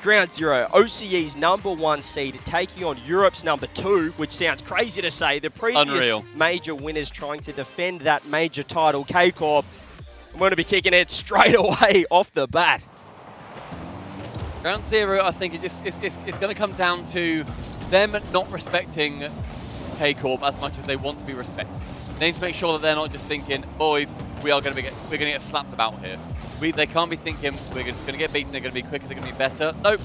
Ground Zero, OCE's #1 seed, taking on Europe's #2, which sounds crazy to say. The previous major winners trying to defend that major title, K-Corp. I'm going to be kicking it straight away off the bat. Ground Zero, I think it's going to come down to them not respecting K-Corp as much as they want to be respected. They need to make sure that they're not just thinking, boys, we're going to get slapped about here. They can't be thinking we're going to get beaten, they're going to be quicker, they're going to be better. Nope.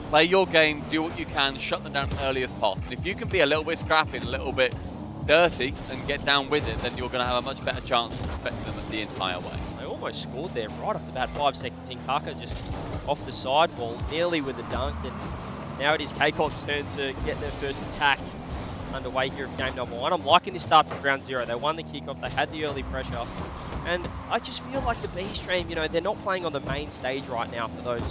Play your game, do what you can, shut them down as early as possible. And if you can be a little bit scrappy and a little bit dirty and get down with it, then you're going to have a much better chance of respecting them the entire way. They almost scored there right off the bat, 5 seconds in. Kaka just off the sidewall, nearly with a dunk. And now it is K-Corp's turn to get their first attack underway here of game #1. I'm liking this start from Ground Zero. They won the kickoff, they had the early pressure. And I just feel like the B stream, you know, they're not playing on the main stage right now for those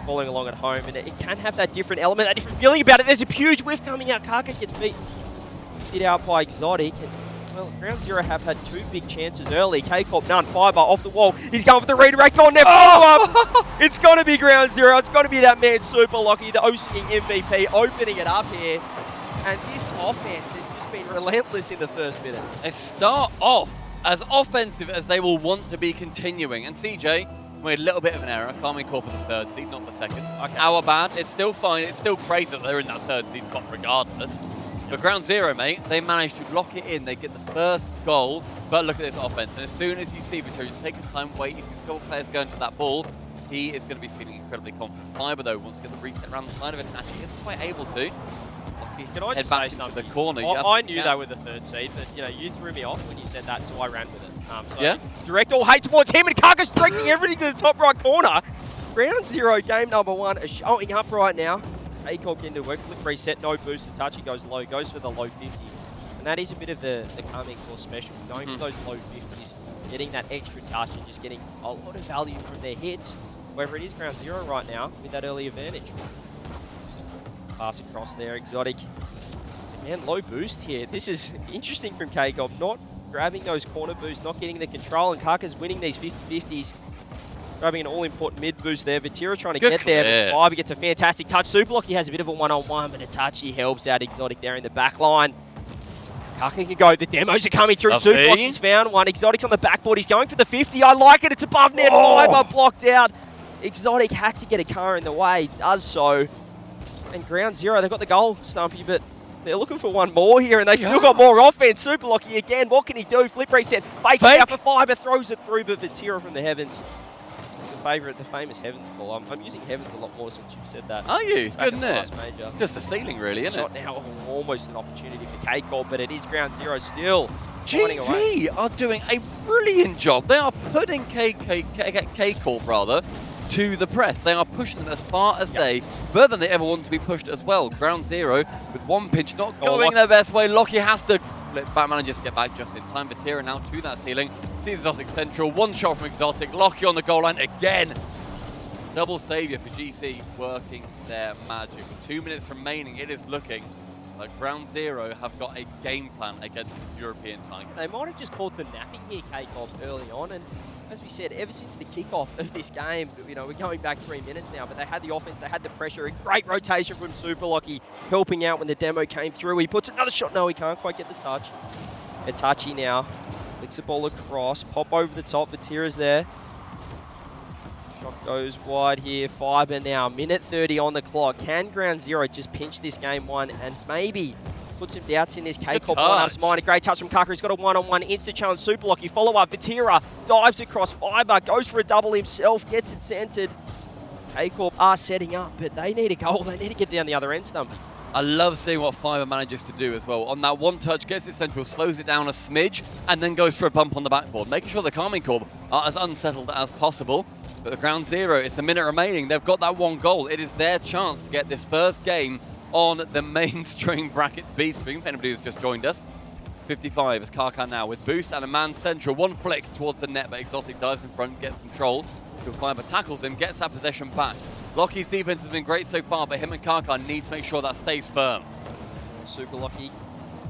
following along at home. And it can have that different element, that different feeling about it. There's a huge whiff coming out. Kaka gets beat out by Exotic. And, well, Ground Zero have had 2 big chances early. K-Corp, none. Fiber off the wall. He's going for the redirect on net. Follow-up. It's going to be Ground Zero. It's going to be that man, Super Lucky, the OCE MVP, opening it up here. And this offense has just been relentless in the first minute. They start off as offensive as they will want to be continuing. And CJ made a little bit of an error. Karmine Corp in the 3rd seed, not the 2nd. Okay. Our bad. It's still fine. It's still crazy that they're in that 3rd seed spot regardless. But Ground Zero, mate, they managed to lock it in. They get the first goal. But look at this offense. And as soon as you see Viteria just take his time, wait, you see a couple of players going to that ball, he is going to be feeling incredibly confident. Fiber, though, wants to get the reset around the side of it. Actually, he isn't quite able to. Can I just say something? The corner. I knew they were the 3rd seed, but you know, you threw me off when you said that, so I ran with it. So yeah. Direct all hate towards him, and Kaka's directing everything to the top right corner. Ground Zero, game #1, is showing up right now. K-Corp into work, flip reset, no boost to touch. He goes low, goes for the low 50, and that is a bit of the Karmine Corp special. Going for those low 50s, getting that extra touch, and just getting a lot of value from their hits. However, it is Ground Zero right now with that early advantage. Pass across there, Exotic. Man, low boost here. This is interesting from K-Corp, not grabbing those corner boosts, not getting the control, and Kaka's winning these 50-50s. Grabbing an all-important mid-boost there. Vatira trying to get there, but Fiber gets a fantastic touch. Superlocky has a bit of a one-on-one, but Itachi helps out Exotic there in the back line. Kaka can go. The demos are coming through. Superlocky's found one. Exotic's on the backboard. He's going for the 50. I like it. It's above net. Fiber blocked out. Exotic had to get a car in the way. Does so. And Ground Zero, they've got the goal, Stumpy, but they're looking for one more here, and they've still got more offense. Super Lucky again. What can he do? Flip reset. Fakes out for Fiber. Throws it through, but Vatira from the heavens. The famous Heavens call. I'm using Heavens a lot more since you've said that. Are you? It's good, isn't it? Major. It's just the ceiling, really, isn't it? Now almost an opportunity for K-Corp, but it is Ground Zero still. GZ are doing a brilliant job. They are putting K-Corp, rather, to the press. They are pushing them as far as further than they ever want to be pushed as well. Ground Zero with one pinch not going their best way. Lockie has to flip back, manages to get back just in time. Vatira now to that ceiling. Sees Exotic Central. One shot from Exotic. Lockie on the goal line again. Double saviour for GC working their magic. With 2 minutes remaining, it is looking like Ground Zero have got a game plan against the European title. They might have just called the napping here, K-Corp, early on, and as we said, ever since the kickoff of this game, you know, we're going back 3 minutes now, but they had the offense, they had the pressure, a great rotation from Super Lucky, helping out when the demo came through. He puts another shot, no, he can't quite get the touch. Itachi now, flicks the ball across, pop over the top, Vatira's there. Shot goes wide here, Fiber now, minute 30 on the clock. Can Ground Zero just pinch this game one and maybe put some doubts in this K-Corp lineup's mind? A great touch from Kaka. He's got a one-on-one instant challenge. Super Lucky follow-up. Vatira dives across Fiber, goes for a double himself, gets it centered. K-Corp are setting up, but they need a goal. They need to get down the other end, Stumpy. I love seeing what Fiber manages to do as well. On that one touch, gets it central, slows it down a smidge, and then goes for a bump on the backboard, making sure the Karmine Corp are as unsettled as possible. But the Ground Zero, it's a minute remaining. They've got that one goal. It is their chance to get this first game on the mainstream brackets B screen. For anybody who's just joined us, 55 is Karkan now with boost and a man central. One flick towards the net, but Exotic dives in front, gets control. Fiber tackles him, gets that possession back. Lockie's defense has been great so far, but him and Karkan need to make sure that stays firm. Super Lucky,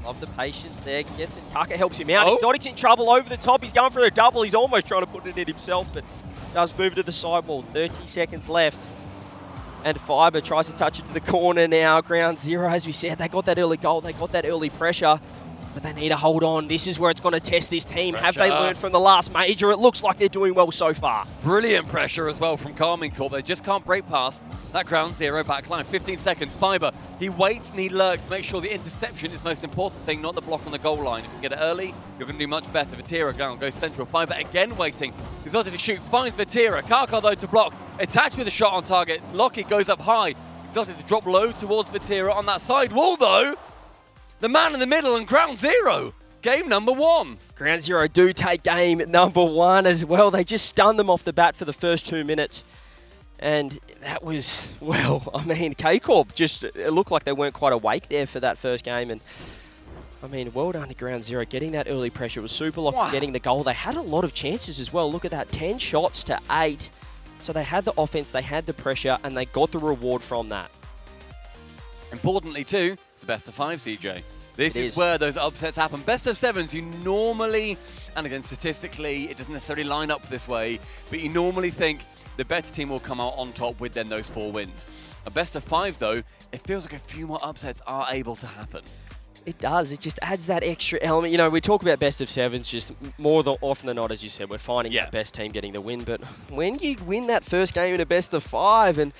love the patience there. Gets it. Kaka helps him out. Exotic's in trouble over the top. He's going for a double. He's almost trying to put it in himself, but does move to the sidewall. 30 seconds left. And Fiber tries to touch it to the corner now. Ground zero, as we said, they got that early goal. They got that early pressure. But they need to hold on. This is where it's going to test this team. Pressure. Have they learned from the last major? It looks like they're doing well so far. Brilliant pressure as well from Karmine Corp. They just can't break past that ground zero back line. 15 seconds. Fiber, he waits and he lurks. Make sure the interception is the most important thing, not the block on the goal line. If you get it early, you're going to do much better. Vatira down, goes central. Fiber again waiting. He's Exotic to shoot, finds Vatira. Karkar though to block. Attached with a shot on target. Lockie goes up high. Exotic to drop low towards Vatira on that side wall though. The man in the middle and ground zero. Game number 1. Ground zero do take game number 1 as well. They just stunned them off the bat for the first 2 minutes. And that was, well, I mean, K-Corp just, it looked like they weren't quite awake there for that first game. And I mean, well done to ground zero. Getting that early pressure was super lucky getting the goal. They had a lot of chances as well. Look at that, 10 shots to 8. So they had the offense, they had the pressure, and they got the reward from that. Importantly too, it's the best of 5, CJ. This is where those upsets happen. Best of 7s, you normally, and again, statistically, it doesn't necessarily line up this way, but you normally think the better team will come out on top with then those 4 wins. A best of 5, though, it feels like a few more upsets are able to happen. It does. It just adds that extra element. You know, we talk about best of 7s just more often than not, as you said, we're finding the best team getting the win. But when you win that first game in a best of 5, and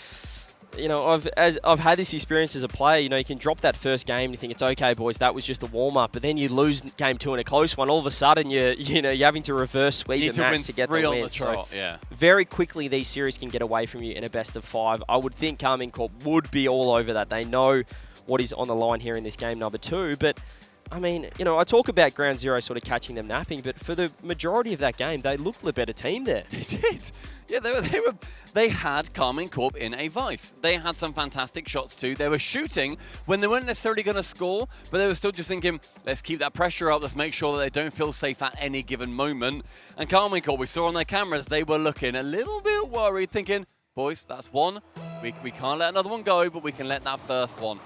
you know, I've had this experience as a player. You know, you can drop that first game and you think it's okay, boys. That was just a warm up, but then you lose game 2 in a close one. All of a sudden, you're having to reverse sweep the match to get the win. So very quickly, these series can get away from you in a best of 5. I would think Karmine Corp would be all over that. They know what is on the line here in this game number 2, but I mean, you know, I talk about ground zero sort of catching them napping, but for the majority of that game, they looked the better team there. They did. Yeah, they had Karmine Corp in a vice. They had some fantastic shots too. They were shooting when they weren't necessarily going to score, but they were still just thinking, let's keep that pressure up. Let's make sure that they don't feel safe at any given moment. And Karmine Corp, we saw on their cameras, they were looking a little bit worried, thinking, boys, that's 1. We can't let another one go, but we can let that first one.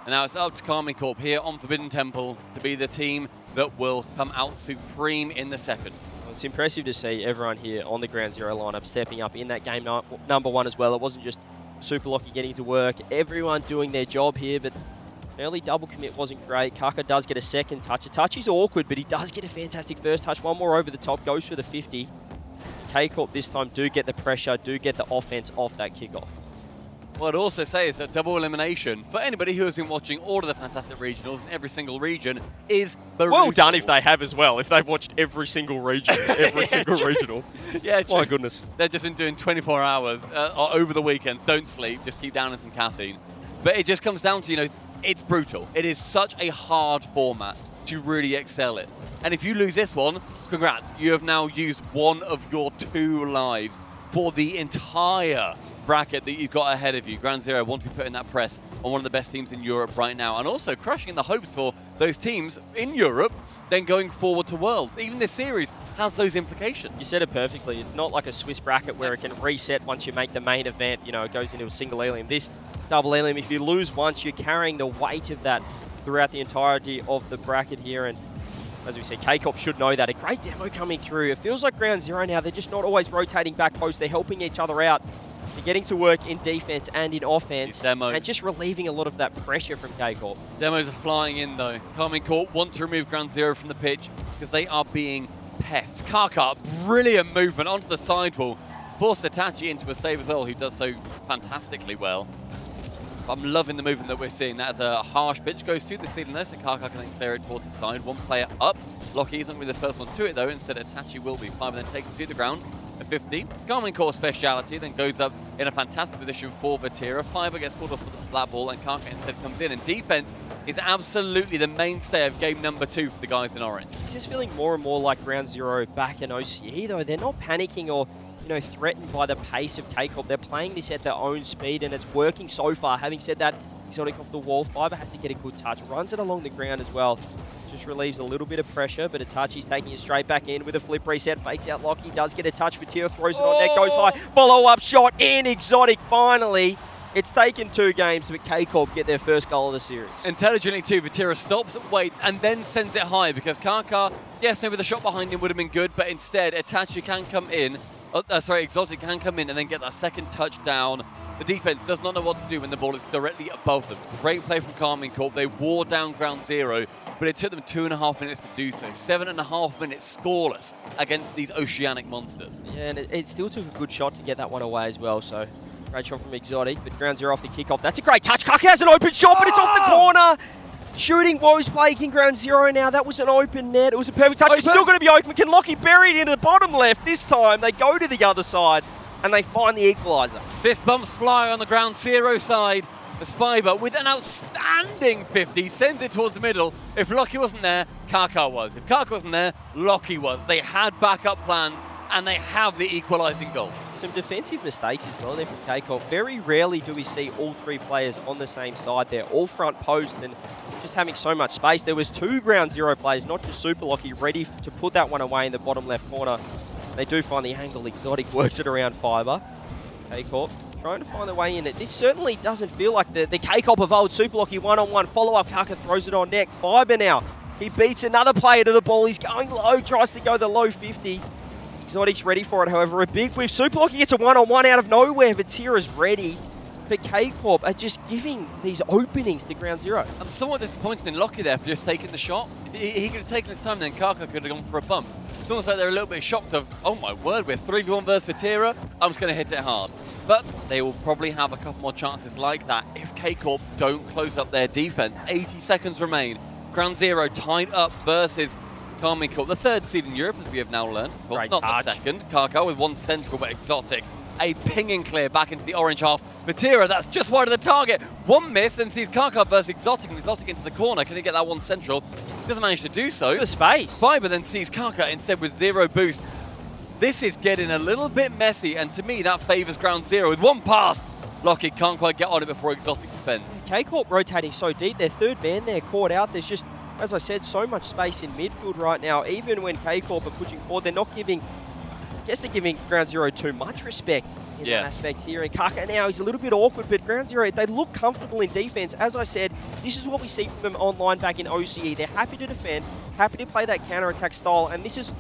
And now it's up to Karmine Corp here on Forbidden Temple to be the team that will come out supreme in the second. Well, it's impressive to see everyone here on the ground zero lineup stepping up in that game number 1 as well. It wasn't just Super Lockie getting to work. Everyone doing their job here, but early double commit wasn't great. Karkar does get a second touch. A touch is awkward, but he does get a fantastic first touch. One more over the top, goes for the 50. K-Corp this time do get the pressure, do get the offense off that kickoff. What I'd also say is that double elimination, for anybody who has been watching all of the fantastic regionals in every single region, is brutal. Well done if they have as well, if they've watched every single region, every single regional. Yeah, true. My goodness. They've just been doing 24 hours over the weekends. Don't sleep, just keep down in some caffeine. But it just comes down to, you know, it's brutal. It is such a hard format to really excel in. And if you lose this one, congrats. You have now used one of your 2 lives for the entire bracket that you've got ahead of you. Ground Zero want to be putting that press on one of the best teams in Europe right now, and also crushing the hopes for those teams in Europe then going forward to Worlds. Even this series has those implications. You said it perfectly. It's not like a Swiss bracket where it can reset once you make the main event. You know, it goes into a single Elium. This double Elium, if you lose once, you're carrying the weight of that throughout the entirety of the bracket here. And as we said, K-Corp should know that. A great demo coming through. It feels like Ground Zero now. They're just not always rotating back post. They're helping each other out. They're getting to work in defense and in offense, and just relieving a lot of that pressure from K-Corp. Demos are flying in though. Karmine Corp want to remove Ground Zero from the pitch because they are being pests. Karkar, brilliant movement onto the sidewall. Forced Itachi into a save as well, who does so fantastically well. I'm loving the movement that we're seeing. That is a harsh pitch, goes to the ceiling there, so Karkar can then clear it towards the side. One player up. Lockie isn't going to be the first one to it though, instead Itachi will be. Fiber then takes it to the ground. A 50. Karmine Corp speciality, then goes up in a fantastic position for Vatira. Fiber gets pulled off with the flat ball, and Karkar instead comes in. And defense is absolutely the mainstay of game number 2 for the guys in orange. It's just feeling more and more like Ground Zero back in OCE though. They're not panicking or, you know, threatened by the pace of K-Corp. They're playing this at their own speed, and it's working so far. Having said that, Exotic off the wall. Fiber has to get a good touch. Runs it along the ground as well. Just relieves a little bit of pressure, but Itachi's taking it straight back in with a flip reset. Fakes out Lockie, does get a touch. Vatira throws it on net, goes high. Follow-up shot in. Exotic finally. It's taken 2 games, but K-Corp get their first goal of the series. Intelligently too, Vatira stops, waits, and then sends it high because Karkar, yes, maybe the shot behind him would have been good, but instead Itachi can come in Exotic can come in and then get that second touchdown. The defense does not know what to do when the ball is directly above them. Great play from Karmine Corp. They wore down ground zero, but it took them 2.5 minutes to do so. 7.5 minutes scoreless against these oceanic monsters. Yeah, and it still took a good shot to get that one away as well, so great shot from Exotic, but ground zero off the kickoff. That's a great touch. Kaka has an open shot, but it's off the corner. Shooting woes plaguing ground zero now. That was an open net. It was a perfect touch. It's still going to be open. Can Lockie bury it into the bottom left? This time they go to the other side and they find the equaliser. Fist bumps fly on the ground zero side. The Spiber with an outstanding 50 sends it towards the middle. If Lockie wasn't there, Kaka was. If Kaka wasn't there, Lockie was. They had backup plans and they have the equalising goal. Some defensive mistakes as well there from K-Corp. Very rarely do we see all three players on the same side there, all front post and just having so much space. There was 2 ground zero players, not just Super Lockie, ready to put that one away in the bottom left corner. They do find the angle. Exotic works it around Fiber. K-Corp trying to find a way in it. This certainly doesn't feel like the K-Corp of old. Super Lockie one-on-one, follow-up, Kaka throws it on neck. Fiber now, he beats another player to the ball. He's going low, tries to go the low 50. Exotic's ready for it, however. A big whiff. Super Lockie gets a one-on-one out of nowhere. Vatira's ready. But K-Corp are just giving these openings to ground zero. I'm somewhat disappointed in Lockie there for just taking the shot. He could have taken his time, then Kaka could have gone for a bump. It's almost like they're a little bit shocked of, oh my word, we're 3v1 versus Vatira. I'm just going to hit it hard. But they will probably have a couple more chances like that if K-Corp don't close up their defense. 80 seconds remain. Ground zero tied up versus Karmine Corp, the 3rd seed in Europe, as we have now learned. Of course, not the 2nd. Kaka with 1 central, but Exotic. A pinging clear back into the orange half. Vatira, that's just wide of the target. 1 miss and sees Kaka versus Exotic, and Exotic into the corner. Can he get that 1 central? Doesn't manage to do so. The space. Fiber then sees Kaka instead with 0 boost. This is getting a little bit messy, and to me, that favours ground zero. With 1 pass, Lockie can't quite get on it before Exotic defends. K-Corp rotating so deep. Their 3rd man there caught out. There's just, as I said, so much space in midfield right now. Even when K-Corp are pushing forward, they're not giving, I guess they're giving ground zero too much respect in that aspect here. And Kaka now, he's a little bit awkward, but ground zero, they look comfortable in defense. As I said, this is what we see from them online back in OCE. They're happy to defend, happy to play that counter-attack style, and this is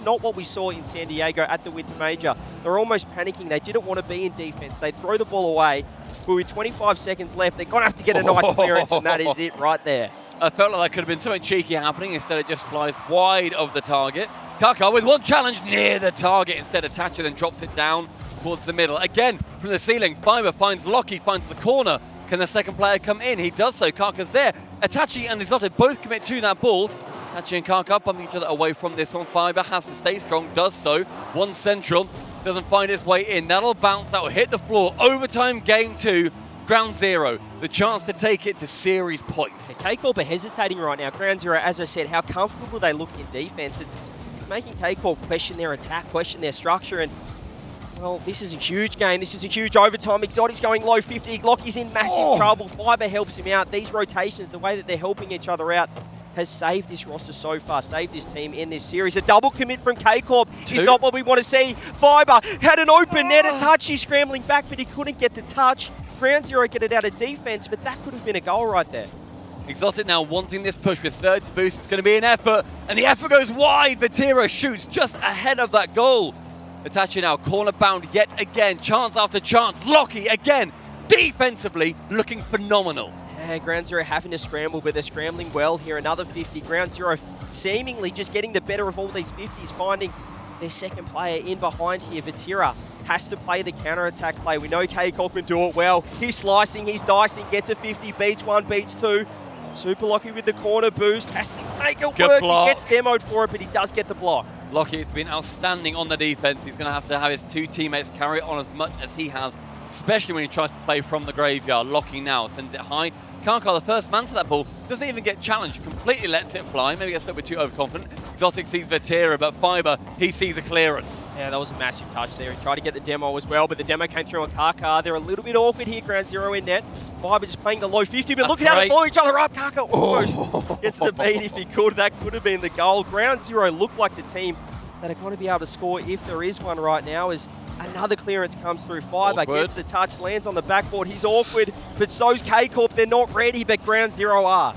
not what we saw in San Diego at the Winter Major. They're almost panicking. They didn't want to be in defense. They throw the ball away. But with 25 seconds left, they're going to have to get a nice clearance, and that is it right there. I felt like that could have been something cheeky happening. Instead, it just flies wide of the target. Kaka with 1 challenge near the target. Instead, Itachi then drops it down towards the middle. Again, from the ceiling, Fiber finds Lockie, finds the corner. Can the second player come in? He does so. Kaka's there. Itachi and Exotic both commit to that ball. Itachi and Kaka bumping each other away from this one. Fiber has to stay strong, does so. 1 central, doesn't find his way in. That'll bounce, that will hit the floor. Overtime game 2. Ground zero, the chance to take it to series point. K-Corp are hesitating right now. Ground zero, as I said, how comfortable they look in defense. It's making K-Corp question their attack, question their structure, and well, this is a huge game. This is a huge overtime. Exotic's going low 50. Lockie's in massive trouble. Fiber helps him out. These rotations, the way that they're helping each other out, has saved this roster so far, saved this team in this series. A double commit from K-Corp is not what we want to see. Fiber had an open net, a touch. He's scrambling back, but he couldn't get the touch. Ground zero get it out of defense, but that could have been a goal right there. Exotic now wanting this push with 3rd to boost. It's going to be an effort, and the effort goes wide. Vatira shoots just ahead of that goal. Itachi now corner bound yet again. Chance after chance. Lockie again, defensively looking phenomenal. Yeah, ground zero having to scramble, but they're scrambling well here. Another 50. Ground zero seemingly just getting the better of all these 50s, finding their second player in behind here. Vatira has to play the counter-attack play. We know K-Corp can do it well. He's slicing, he's dicing, gets a 50, beats 1, beats 2. Super Lockie with the corner boost, has to make it work. He gets demoed for it, but he does get the block. Lockie has been outstanding on the defense. He's going to have his 2 teammates carry it on as much as he has, especially when he tries to play from the graveyard. Lockie now sends it high. Kaka, the first man to that ball, doesn't even get challenged, completely lets it fly. Maybe gets a little bit too overconfident. Exotic sees Vatira, but Fiber, he sees a clearance. Yeah, that was a massive touch there. He tried to get the demo as well, but the demo came through on Kaka. They're a little bit awkward here, ground zero in net. Fiber just playing the low 50, but look at how they follow each other up. Kaka almost gets the beat if he could. That could have been the goal. Ground zero looked like the team that are going to be able to score if there is one right now, as another clearance comes through. Fiber gets the touch, lands on the backboard. He's awkward, but so's K-Corp. They're not ready, but ground zero are.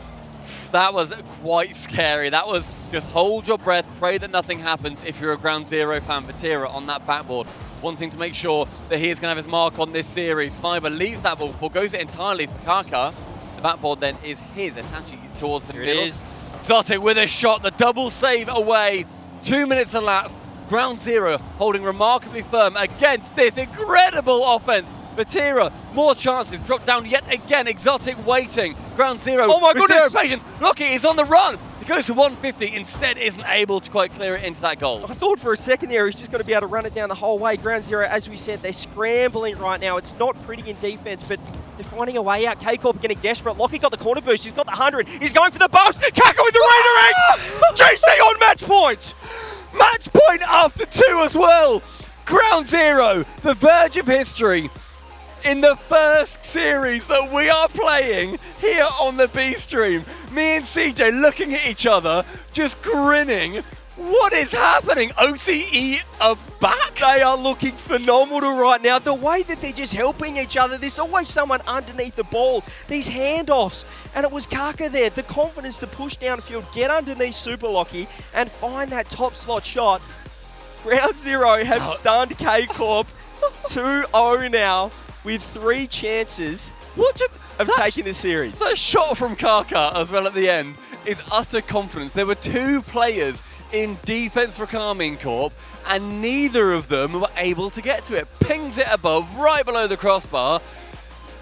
That was quite scary. That was Just hold your breath, pray that nothing happens if you're a Ground Zero fan. Vatira on that backboard, wanting to make sure that he is going to have his mark on this series. Fiber leaves that ball, goes it entirely for Kaka. The backboard then is his, attaching it towards the middle. It is. Exotic with a shot, the double save away. 2 minutes elapsed. Ground Zero holding remarkably firm against this incredible offense. Vatira, more chances, dropped down yet again. Exotic waiting. Ground Zero, oh my goodness, zero patience. Locky is on the run. He goes to 150, instead isn't able to quite clear it into that goal. I thought for a second there he's just going to be able to run it down the whole way. Ground Zero, as we said, they're scrambling right now. It's not pretty in defense, but they're finding a way out. K-Corp getting desperate. Lockie got the corner boost. He's got the 100. He's going for the bumps. Kaka with the Raider GC on match point. Match point after 2 as well. Ground Zero, the verge of history. In the first series that we are playing here on the B stream, me and CJ looking at each other, just grinning. What is happening? OCE are back? They are looking phenomenal right now. The way that they're just helping each other, there's always someone underneath the ball. These handoffs, and it was Kaka there. The confidence to push downfield, get underneath Super Locky, and find that top slot shot. Ground Zero have stunned K-Corp 2-0 now, with 3 chances of taking the series. That shot from Kaka as well at the end is utter confidence. There were 2 players in defense for Karmine Corp, and neither of them were able to get to it. Pings it above, right below the crossbar,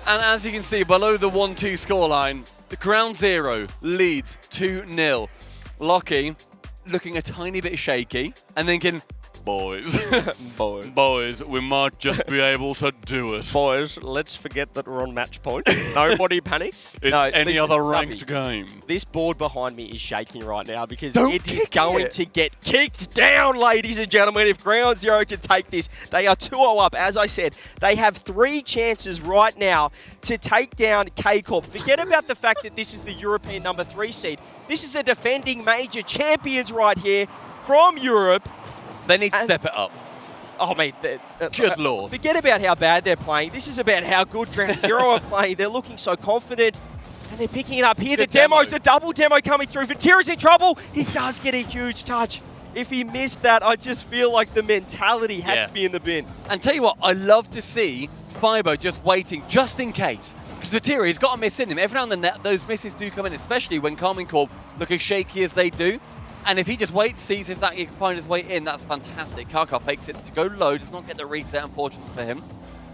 and as you can see, below the 1-2 scoreline, the Ground Zero leads 2-0. Locky looking a tiny bit shaky and thinking, boys, boys, we might just be able to do it. Boys, let's forget that we're on match point. Nobody panic. It's any other ranked game. This board behind me is shaking right now because it is going to get kicked down, ladies and gentlemen. If Ground Zero can take this, they are 2-0 up. As I said, they have 3 chances right now to take down K-Corp. Forget about the fact that this is the European number 3 seed. This is the defending major champions right here from Europe. They need to step it up. Oh, mate. Good Lord. Forget about how bad they're playing. This is about how good Ground Zero are playing. They're looking so confident, and they're picking it up here. The demo's a double demo coming through. Vatira's in trouble. He does get a huge touch. If he missed that, I just feel like the mentality had to be in the bin. And tell you what, I love to see Fibo just waiting, just in case. Because Vatira, he's got a miss in him. Every now and then, those misses do come in, especially when Karmine Corp look as shaky as they do. And if he just waits, sees if he can find his way in, that's fantastic. Kaka fakes it to go low, does not get the reset, unfortunately for him.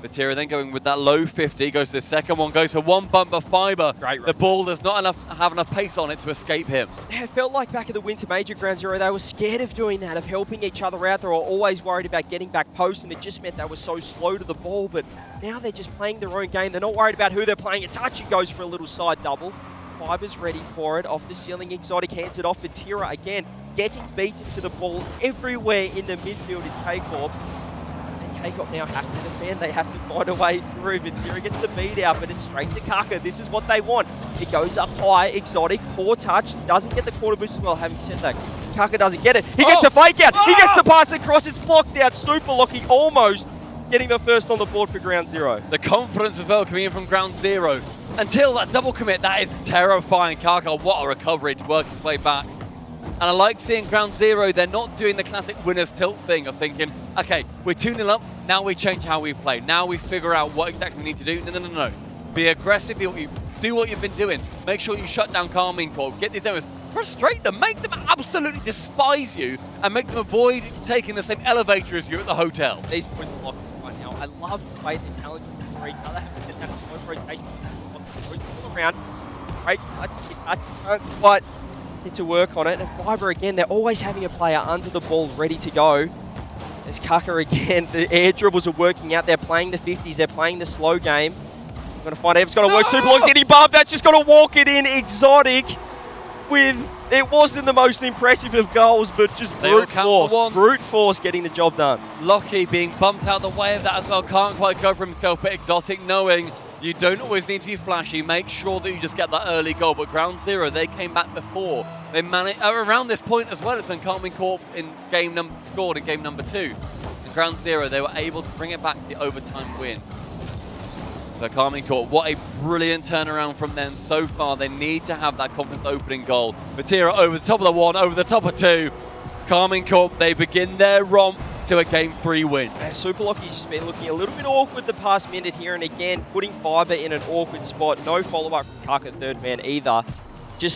Vatira then going with that low 50, goes to the second one, goes for one bumper Fiber. The ball does not have enough pace on it to escape him. Yeah, it felt like back at the Winter Major Ground Zero, they were scared of doing that, of helping each other out. They were always worried about getting back post, and it just meant they were so slow to the ball. But now they're just playing their own game. They're not worried about who they're playing. A touch, it goes for a little side double. Fiber's ready for it. Off the ceiling, Exotic hands it off. Vatira again, getting beaten to the ball everywhere in the midfield is K-Corp. And K-Corp now have to defend. They have to find a way through. Vatira gets the beat out, but it's straight to Kaka. This is what they want. It goes up high. Exotic, poor touch. Doesn't get the corner boost as well. Having said that, Kaka doesn't get it. He gets the fake out. He gets the pass across. It's blocked out. Super Locky almost getting the first on the board for Ground Zero. The confidence as well coming in from Ground Zero. Until that double commit, that is terrifying. Kaka, what a recovery to work his way back. And I like seeing Ground Zero, they're not doing the classic winner's tilt thing of thinking, okay, we're 2-0 up, now we change how we play. Now we figure out what exactly we need to do. No. Be aggressive, do what you've been doing. Make sure you shut down Karmine Corp, get these demos, frustrate them, make them absolutely despise you, and make them avoid taking the same elevator as you at the hotel. These points are locked right now. I love the way the challenge is great. They have to get that slow rotation around. Great, but need to work on it. And Fiber again, they're always having a player under the ball ready to go. There's Kaka again. The air dribbles are working out. They're playing the 50s. They're playing the slow game. I'm going to find out if it's going to work. Super Long's getting bumped. That's just going to walk it in. Exotic with, it wasn't the most impressive of goals, but just brute force. Brute force getting the job done. Locky being bumped out the way of that as well. Can't quite go for himself, but Exotic knowing you don't always need to be flashy. Make sure that you just get that early goal. But Ground Zero, they came back before. They managed around this point as well as when Karmine Corp scored in game number 2. And Ground Zero, they were able to bring it back to the overtime win. So Karmine Corp, what a brilliant turnaround from them so far. They need to have that confidence opening goal. Vatira over the top of the one, over the top of two. Karmine Corp, they begin their romp to a Game 3 win. Super Lucky's just been looking a little bit awkward the past minute here, and again, putting Fiber in an awkward spot. No follow-up from Kaka, third man either. Just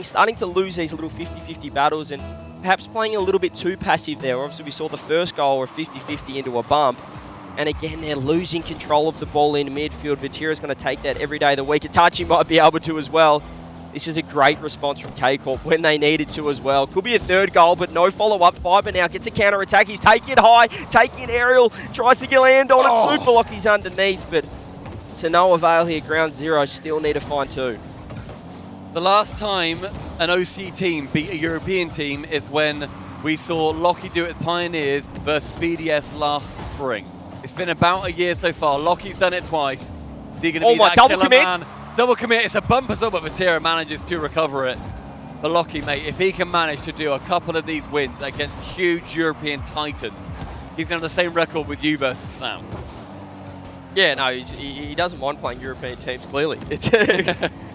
starting to lose these little 50-50 battles, and perhaps playing a little bit too passive there. Obviously, we saw the first goal of 50-50 into a bump. And again, they're losing control of the ball in midfield. Vatira's going to take that every day of the week. Itachi might be able to as well. This is a great response from K-Corp when they needed to as well. Could be a third goal, but no follow-up. Fiber now gets a counter-attack. He's taking it high, taking it aerial, tries to get land on it. Super Lucky's underneath, but to no avail here. Ground Zero still need to find two. The last time an OC team beat a European team is when we saw Lockie do it with Pioneers versus BDS last spring. It's been about a year so far. Lockie's done it twice. Is he going to be that double killer commit? man? It's double commit. It's a bump as well, but Vatira manages to recover it. But Lockie, mate, if he can manage to do a couple of these wins against huge European titans, he's going to have the same record with you versus Sam. Yeah, no, he doesn't mind playing European teams, clearly. It's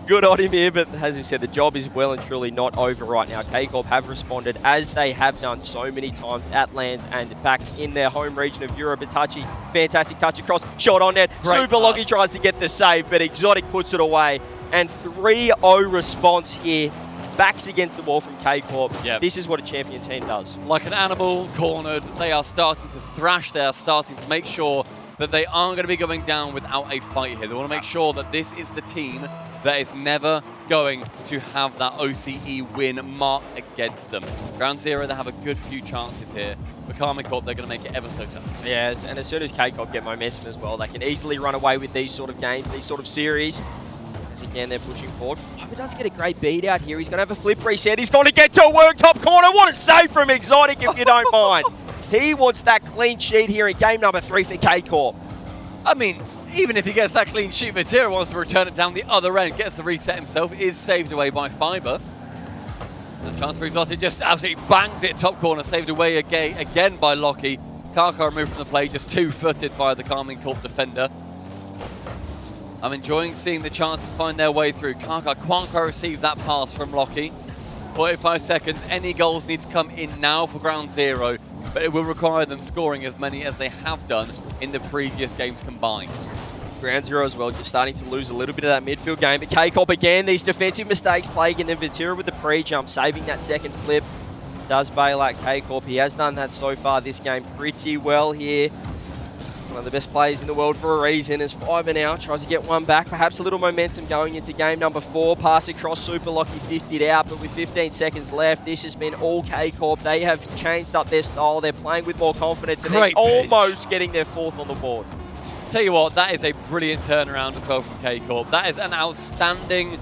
good on him here, but as you said, the job is well and truly not over right now. K-Corp have responded, as they have done so many times at land and back in their home region of Europe. Itachi, fantastic touch across, shot on net. Super Lucky tries to get the save, but Exotic puts it away. And 3-0 response here. Backs against the wall from K-Corp. Yep. This is what a champion team does. Like an animal cornered, they are starting to thrash. They are starting to make sure that they aren't going to be going down without a fight here. They want to make sure that this is the team that is never going to have that OCE win marked against them. Ground Zero, they have a good few chances here. For Karmine Corp, they're going to make it ever so tough. Yes, and as soon as K-Corp get momentum as well, they can easily run away with these sort of games, these sort of series. As again, they're pushing forward. Fiber does get a great beat out here. He's going to have a flip reset. He's going to get to a work top corner. What a save from Exotic, if you don't mind. He wants that clean sheet here in game number 3 for K-Corp. I mean, even if he gets that clean sheet, Vatira wants to return it down the other end, gets the reset himself, is saved away by Fiber. The chance for Exotic just absolutely bangs it top corner, saved away again by Lockie. Kaka removed from the play, just two-footed by the Karmine Corp defender. I'm enjoying seeing the chances find their way through. Kaka can't quite receive that pass from Lockie. 45 seconds, any goals need to come in now for Ground Zero, but it will require them scoring as many as they have done in the previous games combined. Ground Zero as well, just starting to lose a little bit of that midfield game. But K-Corp again, these defensive mistakes plaguing them. Vatira with the pre-jump, saving that second flip. Does bail out K-Corp. He has done that so far this game pretty well here. One of the best players in the world for a reason. As Fiber now tries to get one back. Perhaps a little momentum going into game number 4. Pass across, Super Lucky 50'd out, but with 15 seconds left, this has been all K-Corp. They have changed up their style. They're playing with more confidence, and they're almost getting their 4th on the board. Tell you what, that is a brilliant turnaround as well from K-Corp. That is an outstanding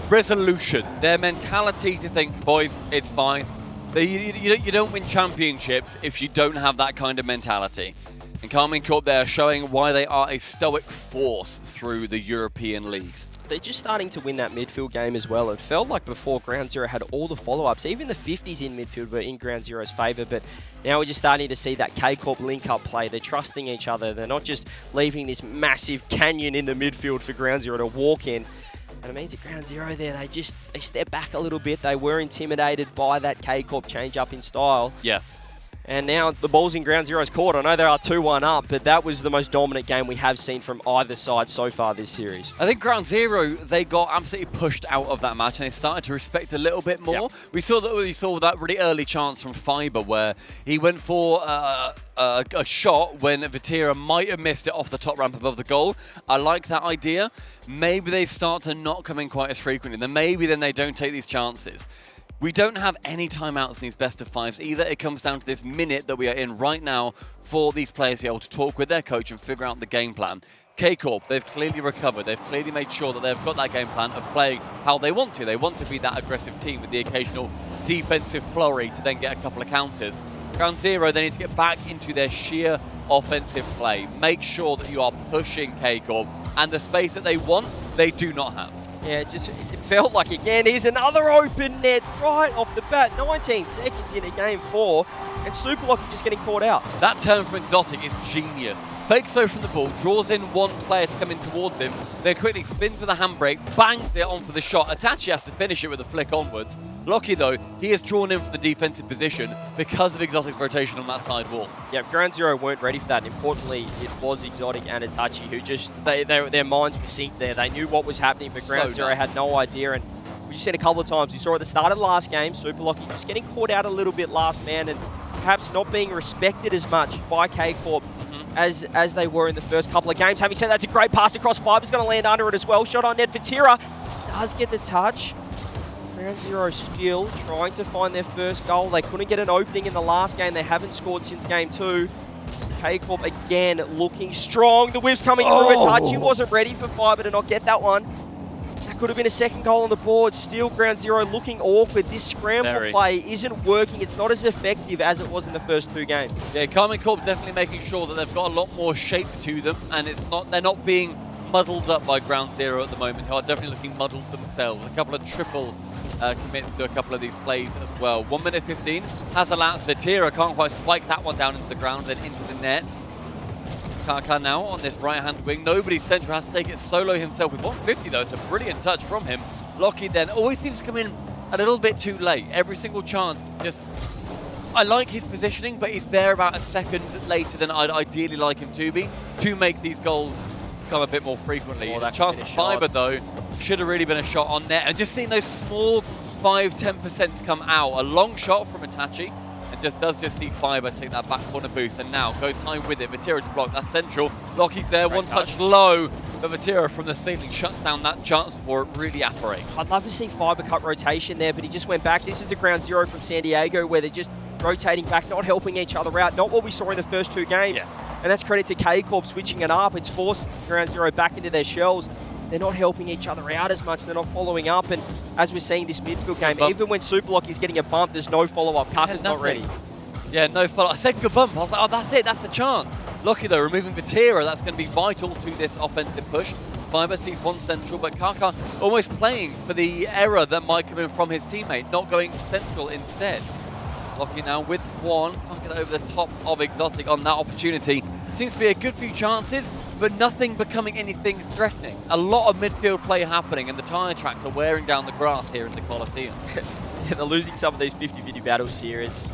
resolution. Their mentality to think, boys, it's fine. You don't win championships if you don't have that kind of mentality. And Karmine Corp, they are showing why they are a stoic force through the European leagues. They're just starting to win that midfield game as well. It felt like before Ground Zero had all the follow-ups. Even the 50s in midfield were in Ground Zero's favour, but now we're just starting to see that K-Corp link-up play. They're trusting each other. They're not just leaving this massive canyon in the midfield for Ground Zero to walk in. And it means at Ground Zero there, they step back a little bit. They were intimidated by that K-Corp change-up in style. Yeah. And now the ball's in Ground Zero's court. I know they are 2-1 up, but that was the most dominant game we have seen from either side so far this series. I think Ground Zero, they got absolutely pushed out of that match and they started to respect a little bit more. Yep. We saw that really early chance from Fiber where he went for a shot when Vatira might have missed it off the top ramp above the goal. I like that idea. Maybe they start to not come in quite as frequently. Then maybe they don't take these chances. We don't have any timeouts in these best of 5s either. It comes down to this minute that we are in right now for these players to be able to talk with their coach and figure out the game plan. K-Corp, they've clearly recovered. They've clearly made sure that they've got that game plan of playing how they want to. They want to be that aggressive team with the occasional defensive flurry to then get a couple of counters. Ground Zero, they need to get back into their sheer offensive play. Make sure that you are pushing K-Corp, and the space that they want, they do not have. Yeah, it felt like, again, here's another open net right off the bat. 19 seconds into game 4, and Super Lucky just getting caught out. That turn from Exotic is genius. fakes so from the ball, draws in one player to come in towards him, then quickly spins with a handbrake, bangs it on for the shot. Itachi has to finish it with a flick onwards. Locky, though, he is drawn in from the defensive position because of Exotic's rotation on that side wall. Yeah, Ground Zero weren't ready for that. And importantly, it was Exotic and Itachi who just, their minds were synced there. They knew what was happening, but Ground Zero had no idea. And we just said a couple of times, we saw at the start of the last game, Super Locky just getting caught out a little bit last man and perhaps not being respected as much by K-Corp as they were in the first couple of games. Having said that, that's a great pass across. Fiber's going to land under it as well. Shot on net for Tira. Does get the touch. Ground Zero still trying to find their first goal. They couldn't get an opening in the last game. They haven't scored since game 2. K-Corp again looking strong. The whip's coming through. Itachi wasn't ready for Fiber to not get that one. That could have been a second goal on the board. Still Ground Zero looking awkward. This scramble play isn't working. It's not as effective as it was in the first 2 games. Yeah, Karmine Corp definitely making sure that they've got a lot more shape to them, and they're not being muddled up by Ground Zero at the moment, who are definitely looking muddled themselves. A couple of triple commits to a couple of these plays as well. 1 minute 15 has elapsed. Tira can't quite spike that one down into the ground and into the net. Kaka now on this right-hand wing. Nobody central, has to take it solo himself with 150 though. It's a brilliant touch from him. Locky then always seems to come in a little bit too late. Every single chance, I like his positioning, but he's there about a second later than I'd ideally like him to be to make these goals come a bit more frequently. That chance of Fiber though should have really been a shot on net, and just seeing those small 5-10% come out. A long shot from Itachi, and does see Fiber take that back corner boost, and now goes high with it. Vatira to block, that's central. Locky's there, one touch low, but Vatira from the ceiling shuts down that chance before it really apparates. I'd love to see Fiber cut rotation there, but he just went back. This is a Ground Zero from San Diego where they're just rotating back, not helping each other out. Not what we saw in the first 2 games. And that's credit to K-Corp switching it up. It's forced Ground Zero back into their shells. They're not helping each other out as much. They're not following up. And as we're seeing this midfield game, even when Super Locky's getting a bump, there's no follow-up. Kaka's not ready. Yeah, no follow-up. A second good bump. I was like, oh, that's it. That's the chance. Locky, though, removing Vatira. That's going to be vital to this offensive push. Fiber sees one central, but Kaka almost playing for the error that might come in from his teammate, not going central instead. Locky now with one. Can't get over the top of Exotic on that opportunity. Seems to be a good few chances, but nothing becoming anything threatening. A lot of midfield play happening, and the tyre tracks are wearing down the grass here in the Coliseum. Yeah, they're losing some of these 50-50 battles here. It's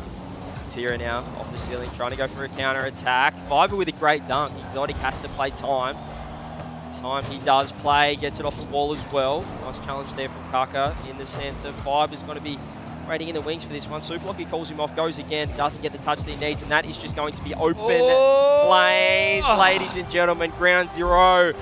Tira now off the ceiling, trying to go for a counter-attack. Fiber with a great dunk. Exotic has to play time. Time he does play, gets it off the wall as well. Nice challenge there from Kaka in the centre. Fiber's going to be waiting in the wings for this one. Super Locky calls him off, goes again, doesn't get the touch that he needs, and that is just going to be open lanes, ladies and gentlemen. Ground Zero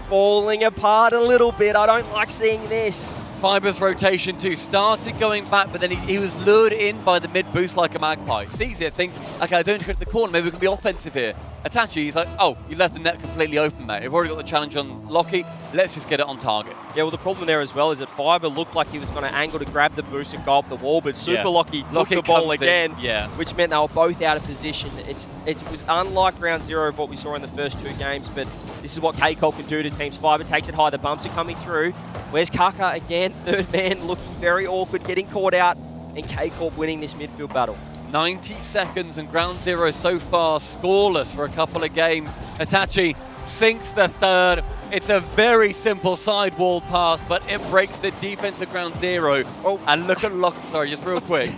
falling apart a little bit. I don't like seeing this. Fiber's rotation too started going back, but then he was lured in by the mid boost like a magpie. Sees it, thinks, okay, I don't hit the corner, maybe we can be offensive here. Itachi, he's like, oh, you left the net completely open, mate. We've already got the challenge on Locky. Let's just get it on target. Yeah, well, the problem there as well is that Fiber looked like he was going to angle to grab the boost and go up the wall, but Super Locky took the ball again, which meant they were both out of position. It was unlike Ground Zero of what we saw in the first 2 games, but this is what K-Corp can do to teams. Fiber takes it high, the bumps are coming through. Where's Kaka again? Third man looking very awkward, getting caught out, and K-Corp winning this midfield battle. 90 seconds and Ground Zero so far scoreless for a couple of games. Itachi sinks the third. It's a very simple sidewall pass, but it breaks the defense of Ground Zero. Oh, and look at Locky. Sorry, just real quick.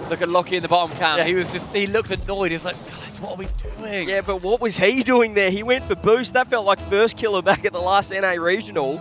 Look at Locky in the bottom cam. Yeah. He looked annoyed. He's like, guys, what are we doing? Yeah, but what was he doing there? He went for boost. That felt like first killer back at the last NA regional.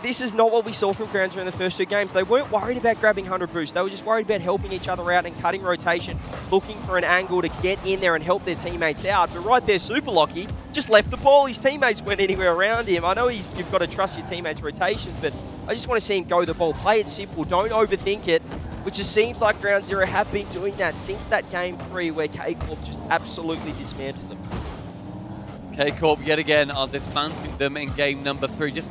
This is not what we saw from Ground Zero in the first 2 games. They weren't worried about grabbing 100 boosts. They were just worried about helping each other out and cutting rotation, looking for an angle to get in there and help their teammates out. But right there, Super Locky just left the ball. His teammates weren't anywhere around him. I know you've got to trust your teammates' rotations, but I just want to see him go the ball. Play it simple. Don't overthink it, which just seems like Ground Zero have been doing that since that game 3 where K-Corp just absolutely dismantled them. K-Corp yet again are dismantling them in game number 3. Game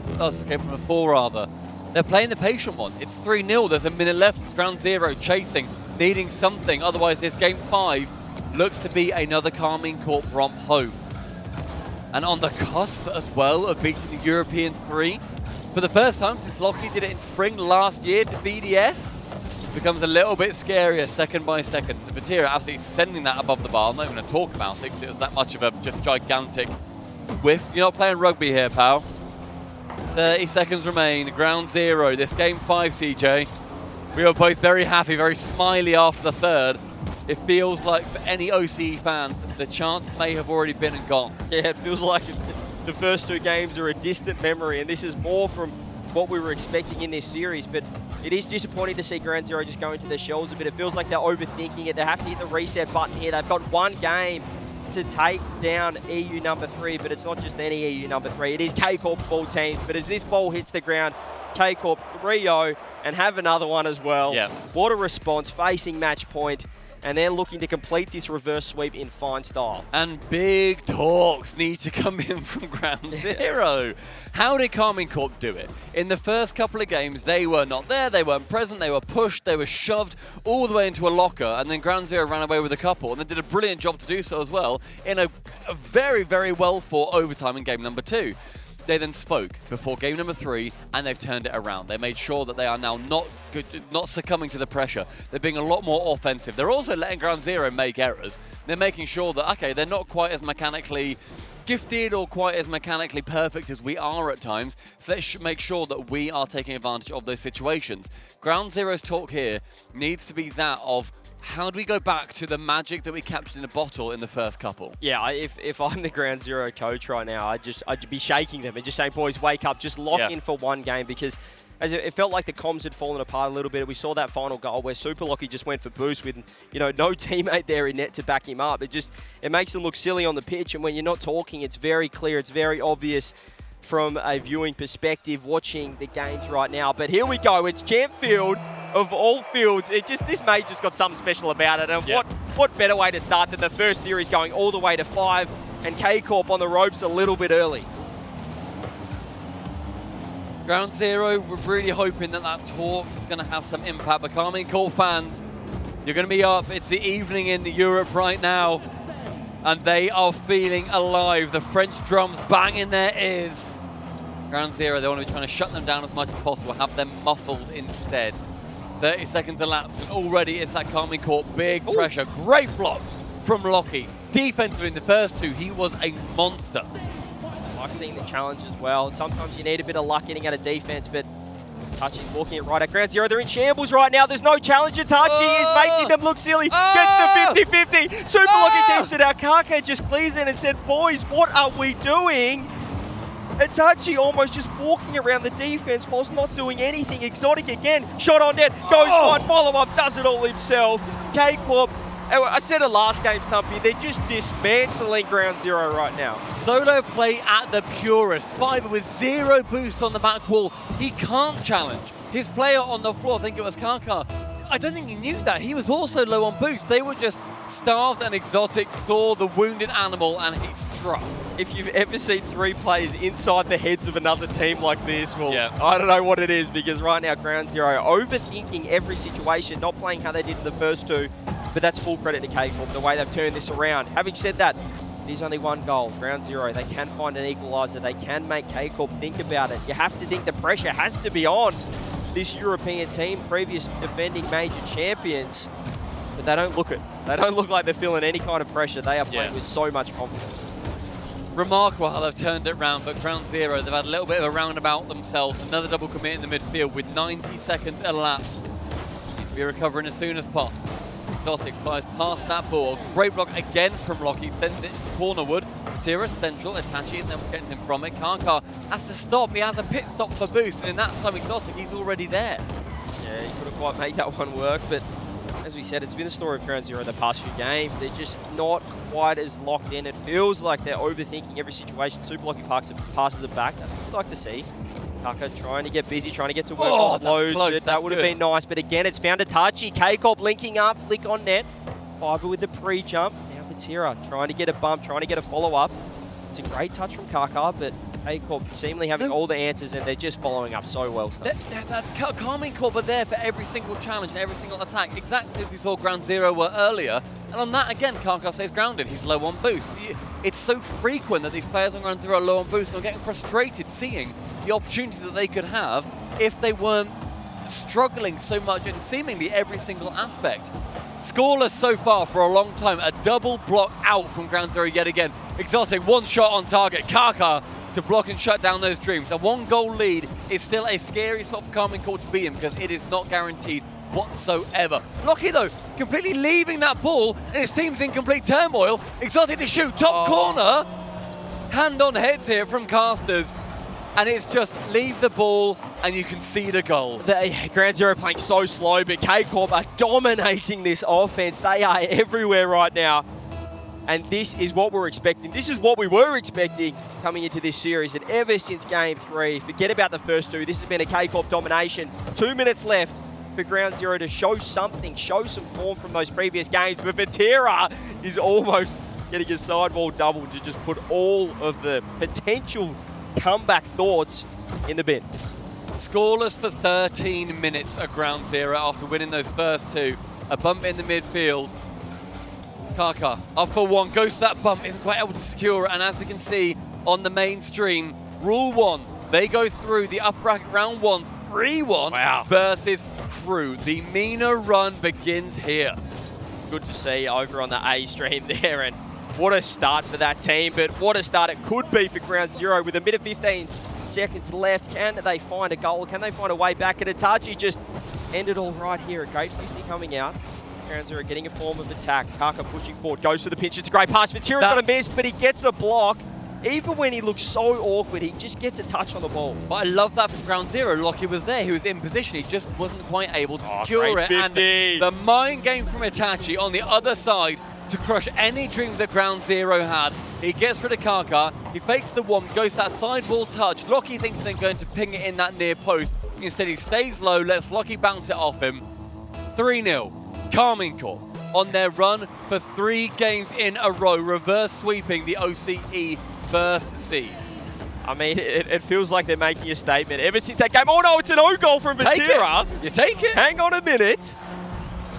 number 4 rather. They're playing the patient one. It's 3-0. There's a minute left. It's Ground Zero chasing, needing something. Otherwise, this game 5 looks to be another Karmine Corp romp home. And on the cusp as well of beating the European 3. For the first time since Locky did it in spring last year to BDS. becomes a little bit scarier second by second. The Vatira absolutely sending that above the bar. I'm not even going to talk about it because it was that much of a just gigantic whiff. You're not playing rugby here, pal. 30 seconds remain. Ground zero. This game 5, CJ. We were both very happy, very smiley after the third. It feels like for any OCE fan, the chance may have already been and gone. Yeah, it feels like the first 2 games are a distant memory, and this is more from what we were expecting in this series, but it is disappointing to see Ground Zero just go into their shells a bit. It feels like they're overthinking it. They have to hit the reset button here. They've got 1 game to take down EU number 3, but it's not just any EU number 3. It is K-Corp full teams, but as this ball hits the ground, K-Corp 3-0 and have another one as well. Yeah. What a response, facing match point. And they're looking to complete this reverse sweep in fine style. And big talks need to come in from Ground Zero. How did Karmine Corp do it? In the first couple of games, they were not there, they weren't present, they were pushed, they were shoved all the way into a locker, and then Ground Zero ran away with a couple, and they did a brilliant job to do so as well in a very, very well fought overtime in game number 2. They then spoke before game number 3, and they've turned it around. They made sure that they are now not succumbing to the pressure. They're being a lot more offensive. They're also letting Ground Zero make errors. They're making sure that, okay, they're not quite as mechanically gifted or quite as mechanically perfect as we are at times, so let's make sure that we are taking advantage of those situations. Ground Zero's talk here needs to be that of, how do we go back to the magic that we captured in a bottle in the first couple? Yeah, if I'm the Ground Zero coach right now, I'd be shaking them and just saying, boys, wake up, just lock in for 1 game, because as it felt like the comms had fallen apart a little bit. We saw that final goal where Super Lockie just went for boost with, no teammate there in net to back him up. It makes them look silly on the pitch, and when you're not talking, it's very clear, it's very obvious from a viewing perspective watching the games right now. But here we go, it's Champ Field of all fields. This May just got something special about it, and what better way to start than the first series going all the way to 5 and K-Corp on the ropes a little bit early. Ground Zero, we're really hoping that talk is going to have some impact, but Karmine Corp fans, you're going to be up. It's the evening in Europe right now, and they are feeling alive. The French drums bang in their ears. Ground Zero, they want to be trying to shut them down as much as possible, have them muffled instead. 30 seconds elapsed, and already it's that Karmine Corp big pressure. Great block from Lockie. Defensively in the first 2, he was a monster. I've seen the challenge as well. Sometimes you need a bit of luck getting out of defense, but Tachi's walking it right at Ground Zero. They're in shambles right now. There's no challenger. Tachi is making them look silly. Gets the 50-50. Super Lockie keeps it out. Kaka just clears in and said, boys, what are we doing? And Tachi almost just walking around the defense whilst not doing anything. Exotic again. Shot on net. Goes one. Follow-up. Does it all himself. K-Corp. I said it last game, Stumpy. They're just dismantling Ground Zero right now. Solo play at the purest. Fiber with 0 boost on the back wall. He can't challenge. His player on the floor, I think it was Kaka, I don't think he knew that. He was also low on boost. They were just starved, and Exotic saw the wounded animal and he struck. If you've ever seen 3 players inside the heads of another team like this, well, yeah. I don't know what it is, because right now Ground Zero overthinking every situation, not playing how they did in the first 2, but that's full credit to K-Corp, the way they've turned this around. Having said that, there's only 1 goal. Ground Zero, they can find an equaliser. They can make K-Corp think about it. You have to think the pressure has to be on this European team, previous defending major champions, but they don't look it. They don't look like they're feeling any kind of pressure. They are playing with so much confidence. Remarkable how they've turned it around, but Ground Zero, they've had a little bit of a roundabout themselves. Another double commit in the midfield with 90 seconds elapsed. Needs to be recovering as soon as possible. Exotic flies past that ball. Great block again from Lockie, sends it cornerward. Tira central, Itachi, and then was getting him from it. Kaka has to stop. He has a pit stop for boost, and in that time Exotic, he's already there. Yeah, he couldn't quite make that one work, but as we said, it's been the story of Ground Zero the past few games. They're just not quite as locked in. It feels like they're overthinking every situation. Super Lockie passes it back. That's what we'd like to see. Kaka trying to get busy, trying to get to work offloads. That would have been nice, but again, it's found Itachi. K-Corp linking up, flick on net. Fiber with the pre-jump. Now for Tira, trying to get a bump, trying to get a follow-up. It's a great touch from Kaka, but K-Corp seemingly having all the answers, and they're just following up so well. Karmine Corp are there for every single challenge and every single attack, exactly as we saw Ground Zero were earlier. And on that, again, Kaka stays grounded. He's low on boost. It's so frequent that these players on Ground Zero are low on boost, and are getting frustrated seeing the opportunities that they could have if they weren't struggling so much in seemingly every single aspect. Scoreless so far for a long time. A double block out from Ground Zero yet again. Exotic, one shot on target. Kaka to block and shut down those dreams. A 1-goal lead is still a scary spot for Karmine Corp to be in because it is not guaranteed whatsoever. Locky though, completely leaving that ball and his team's in complete turmoil. Exotic to shoot, top corner. Hand on heads here from casters. And it's just leave the ball and you can see the goal. The Ground Zero playing so slow, but K-Corp are dominating this offense. They are everywhere right now. And this is what we're expecting. This is what we were expecting coming into this series. And ever since Game 3, forget about the first two, this has been a K-Corp domination. 2 minutes left for Ground Zero to show something, show some form from those previous games. But Vatira is almost getting a sidewall double to just put all of the potential comeback thoughts in the bin. Scoreless for 13 minutes at Ground Zero after winning those first two. A bump in the midfield. Kaka up for one, goes to that bump, isn't quite able to secure it, and as we can see on the main stream, Rule 1, they go through the upper bracket round 1, 3-1 versus Crew. The MENA run begins here. It's good to see over on the A stream there, and what a start for that team, but what a start it could be for Ground Zero with a minute 15 seconds left. Can they find a goal? Can they find a way back? And Itachi just ended all right here. A great 50 coming out. Ground Zero getting a form of attack. Kaka pushing forward, goes to the pitch. It's a great pass. Vatira's got a miss, but he gets a block. Even when he looks so awkward, he just gets a touch on the ball. But I love that from Ground Zero. Lockie was there, he was in position, he just wasn't quite able to secure it. 50. And the mind game from Itachi on the other side to crush any dreams that Ground Zero had. He gets rid of Kaka, he fakes the one, goes to that sideball touch. Lockie thinks they're going to ping it in that near post. Instead, he stays low, lets Lockie bounce it off him. 3-0. Karmine Corp on their run for 3 games in a row, reverse sweeping the OCE first seed. I mean, it feels like they're making a statement ever since that game. Oh no, it's an own goal from Vatira. You take it. Hang on a minute.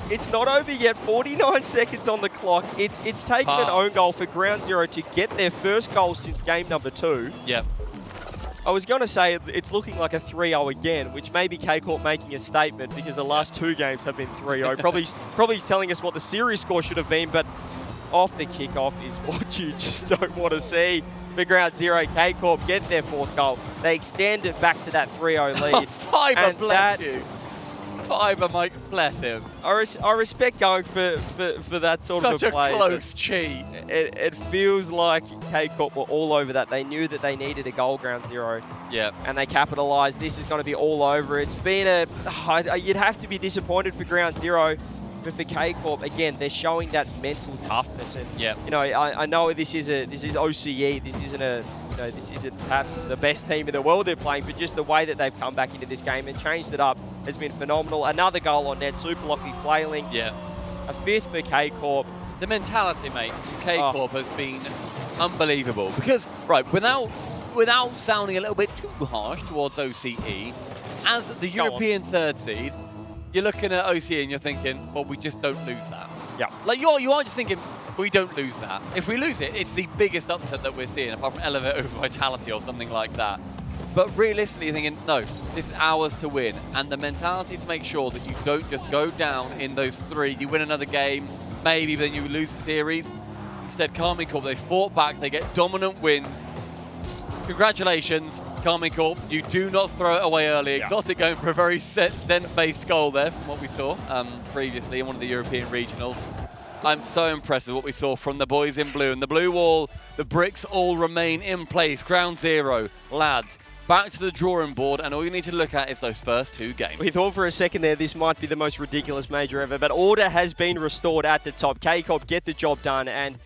It's not over yet. 49 seconds on the clock. It's taken an own goal for Ground Zero to get their first goal since game number 2. Yep. I was going to say it's looking like a 3-0 again, which may be K-Corp making a statement because the last 2 games have been 3-0. Probably telling us what the series score should have been, but off the kickoff is what you just don't want to see. For Ground Zero, K-Corp get their 4th goal. They extend it back to that 3-0 lead. Fiber, bless you. Fiber, Mike, bless him. I respect going for that sort of a play. Such a close cheat. It feels like K-Corp were all over that. They knew that they needed a goal, Ground Zero. Yeah. And they capitalised. This is going to be all over. It's been you'd have to be disappointed for Ground Zero. But for K-Corp, again, they're showing that mental toughness. And, you know, I know this is OCE. This isn't perhaps the best team in the world they're playing, but just the way that they've come back into this game and changed it up has been phenomenal. Another goal on net, Super Lucky flailing. Yeah. A 5th for K-Corp. The mentality, mate, from K-Corp has been unbelievable. Because, right, without sounding a little bit too harsh towards OCE, as the European 3rd seed, you're looking at OCE and you're thinking, well, we just don't lose that. Yeah. Like, you are just thinking, we don't lose that. If we lose it, it's the biggest upset that we're seeing, apart from Elevate over Vitality or something like that. But realistically, you're thinking, no, this is ours to win. And the mentality to make sure that you don't just go down in those 3, you win another game, maybe, but then you lose the series. Instead, Karmine Corp, they fought back, they get dominant wins. Congratulations, Karmine Corp. You do not throw it away early. Yeah. Exotic going for a very Zen-based goal there from what we saw previously in one of the European regionals. I'm so impressed with what we saw from the boys in blue. And the blue wall, the bricks all remain in place. Ground Zero, lads, back to the drawing board, and all you need to look at is those first 2 games. We thought for a second there this might be the most ridiculous major ever, but order has been restored at the top. K-Corp get the job done, and